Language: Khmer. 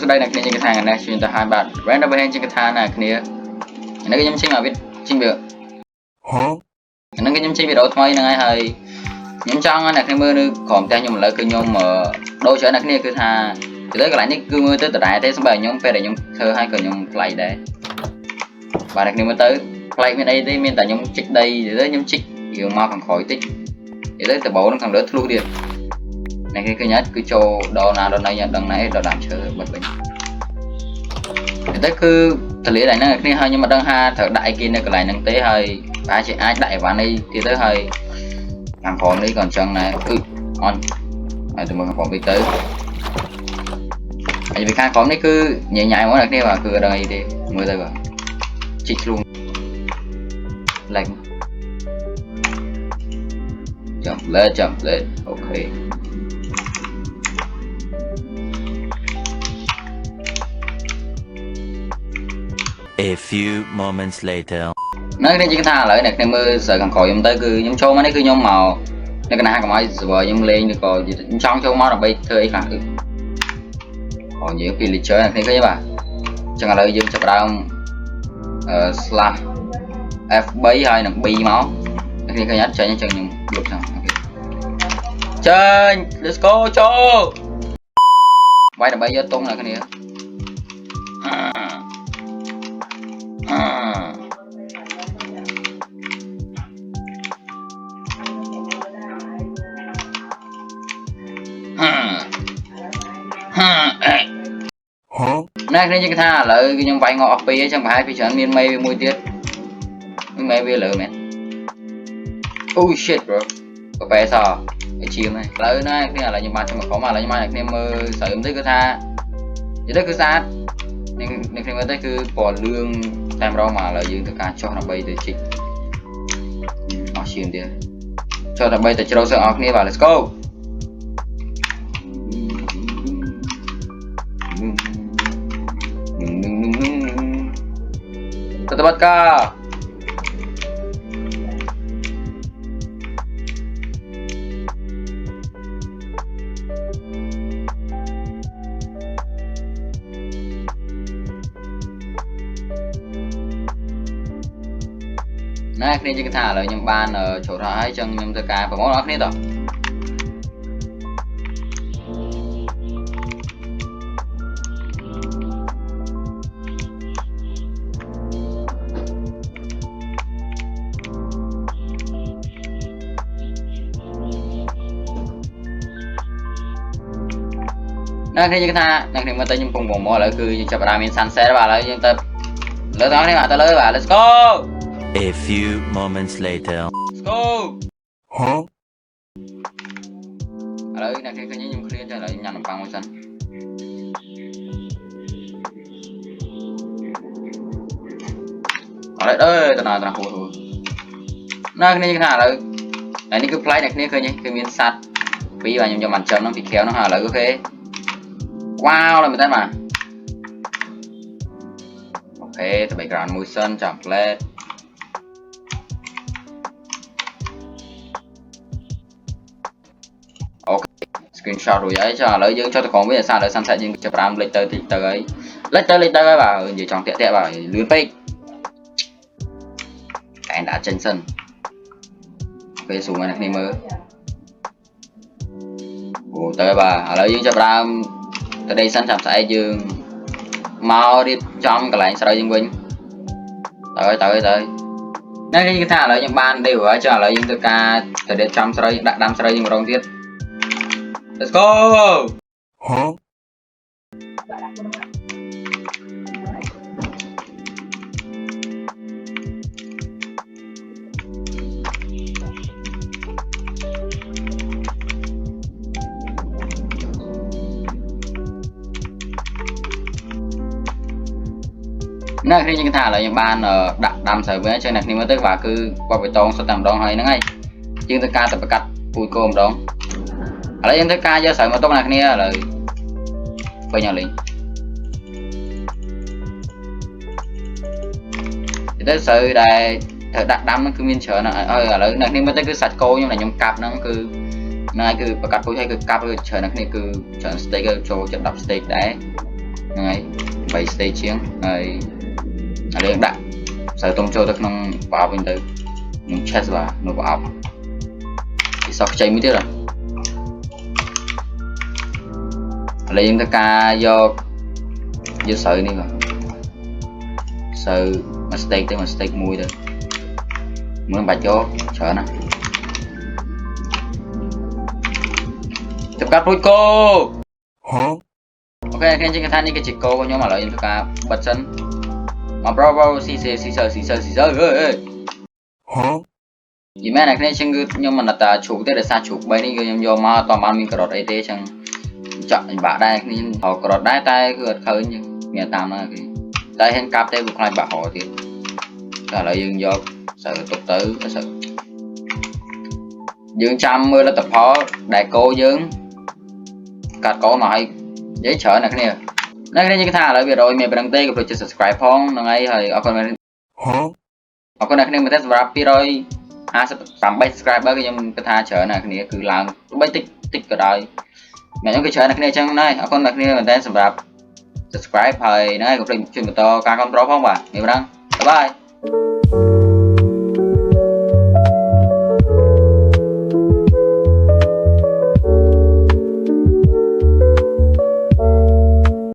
ស្ដីអ្នកគ្នាជាកថានេះជួយទៅឲ្យបាទ random វិញជាកថាណាគ្នានេះខ្ញុំចេញមកវិចេញវាហ្នឹងខ្ញុំចេញវីដេអូថ្មីហ្នឹងហើយខ្ញុំចង់ឲ្យអ្នកគ្នាមើលនៅក្រុមផ្ទះខ្ញុំឥឡូវគឺខ្ញុំដូរច្រើនអ្នកគ្នាគឺថាទៅកន្លែងនេះគឺមើលទៅដដែលទេស្បែកខ្ញុំពេលដែលខ្ញុំធ្វើឲ្យក៏ខ្ញុំប្លែកដែរបាទអ្នកគ្នាមើលទៅប្លែកមានអីទេមានតែខ្ញុំជីកដីទៅខ្ញុំជីករឿងមកខាងក្រោយតិចទៅដបោនឹងខាងលើធ្លុះទៀតអ្នកគ្នាឃើញអត់គឺចូលដល់ណាដល់ណៃអត់ដឹងណែដល់ដើមឈើបិទវិញទៅគឺទលាដែរហ្នឹងអ្នកគ្នាហើយខ្ញុំមិនដឹងថាត្រូវដាក់អីគេនៅកន្លែងហ្នឹងទេហើយអាចដាក់អីវ៉ាន់អីទៀតទៅហើយខាងក្រោមនេះក៏អញ្ចឹងដែរអន់ហើយទៅមើលខាងក្រោមវិញទៅហើយពីខាងក្រោមនេះគឺញ៉ៃញ៉ៃមកអ្នកគ្នាបាទគឺអត់ដឹងអីទេមើលទៅបាទជីកខ្លួនឡែកចាំលេតអូខេA few moments later នៅនេះជាថាឥឡូវអ្នកគ្នាមើលស្រូវខាងក្រោយខ្ញុំទៅគឺខ្ញុំចូលមកនេះគឺខ្ញុំមកនៅកណ្ដាលកុំឲ្យ server ខ្ញុំលេងឬក៏ខ្ញុំចង់ចូលមកដើម្បីធ្វើអីខ្លះគឺអូនិយាយពី lecture អ្នកគ្នាឃើញទេបាទអញ្ចឹងឥឡូវយើងចាប់ដើមslash F3 ហើយនឹង B មកអ្នកគ្នាឃើញអត់ចេញអញ្ចឹងខ្ញុំលុបចឹងអូខេចេញ let's go ចូលវាយដើម្បីយកតុងអ្នកគ្នាណែគ្នាជាថាឥឡូវខ្ញុំវាយងអស់ពីរអញ្ចឹងប្រហែលពីច្រើនមានមេវាមួយទៀតមេវាលើមែនអូ shit bro បបែសអីជាមហ្នឹងឥឡូវណាគ្នាឥឡូវខ្ញុំបានចូលមកក្រុមឥឡូវខ្ញុំបានអ្នកគ្នាមើលស្រូវទៅគឺថានិយាយទៅគឺស្អាតអ្នកគ្នាមើលទៅគឺពណ៌លឿងតែម្ដងមកឥឡូវយើងធ្វើការចុះដើម្បីទៅជីកអស់ឈាមទៀតចុះដើម្បីទៅជ្រៅសើអស់គ្នាបាទ let's goទៅបាត់កាណែគ្នាជាកថាឥឡូវខ្ញុំបានចូលហើយអញ្ចឹងខ្ញុំធ្វើការប្រមូលអស់គ្នាតោះណែគ្នាជាកថាអ្នកគ្នាមើលទៅខ្ញុំកំពុងមកឥឡូវគឺយើងចាប់បានមាន sunset បាទឥឡូវយើងទៅលើដល់នេះបាទទៅលើបាទ let's go A few moments later let's go ឥឡូវអ្នកគ្នាឃើញខ្ញុំឃ្លានទៅឥឡូវខ្ញុំញ៉ាំនំប៉័ងមួយសិនឥឡូវទៅណាហូណាគ្នាថាឥឡូវនេះគឺផ្លែអ្នកគ្នាឃើញគឺមានសัตว์ពីរបាទខ្ញុំយកបានចំហ្នឹងពីខែវហ្នឹងហើយឥឡូវអូខេវ៉ាវឡើយមែនតើបាទអូខេទៅ background មួយសិនចាំ plate អូខេ screenshot រួចហើយចាឥឡូវយើងចុះទៅក្រុមវិញអាសាឥឡូវ sunset យើងចាប់5លេខទៅតិចទៅហើយលេខទៅហើយបាទនិយាយចង់តាក់បាទលឿនពេកតែដាក់ចេញសិនពេលស្រួលណាស់គ្នាមើលអូទៅបាទឥឡូវយើងចាប់ដើមទៅដេកសិនចាំស្អែកយើងមករៀបចំកន្លែងស្រូវយើងវិញទៅណែគេថាឥឡូវយើងបានដេកហើយចុះឥឡូវយើងធ្វើការទៅរៀបចំស្រូវយើងដាក់ដាំស្រូវយើងម្ដងទៀត let's go ណែគ្នាយើងថាឥឡូវយើងបានដាក់ដាំស្រូវវិញចឹងអ្នកគ្នាមើលទៅបាទគឺបបបៃតងសុទ្ធតែម្ដងហើយហ្នឹងហើយយើងធ្វើការទៅប្រកាត់ពូជគោម្ដងឥឡូវយើងធ្វើការយកស្រូវមកទុកអ្នកគ្នាឥឡូវពេញអស់លេងទៅស្រូវដែលត្រូវដាក់ដាំហ្នឹងគឺមានច្រើនហើយឥឡូវអ្នកគ្នាមើលទៅគឺសាច់គោខ្ញុំដែលខ្ញុំកាប់ហ្នឹងគឺណែគឺប្រកាត់ពូជហើយគឺកាប់គឺច្រើនអ្នកគ្នាគឺច្រើន steak ចូលចិត្ត10 steak ដែរ ngày 7 stage chiến này lên đặt sợ tung cho được nông vào bên tới nông chest và nông vào thì sau chạy mới tiếp rồi lấy những cái ca do sợ đi mà sợ mistake mùi thôi muốn bạch cho sợ nè tập cắt đuôi cô ok khi trên cái thanh đi cái chỉ cô nhưng mà lợi dụng cả bật sân mà bro xì sơ ơi gì mẹ này khi trên nhưng mà ta chụp tới để xa chụp bay đi nhưng do mà toàn ban mình cọt ấy thế chẳng chọn bả đây nên họ cọt đai tay gượt khơi nhưng nghe tạm là cái tay hen cáp tay buộc lại bả họ thì là lợi dụng do sợ tục tử sợ dương trăm mưa là tập phó đại cô dương cắt có mà hay dễ chở nè cái này cái cái thà lại việc rồi mẹ đăng tay của subscribe phong là ngay hay ở con này mình test vào pi rồi tầm bay subscribe cái nhưng cái thà chở này cái này cứ làm bay tích cái đời mẹ những cái chở này cái này chẳng này ở con này mình test vào subscribe hay này của mình chuyên to ca con pro không bà mẹ đăng bye bye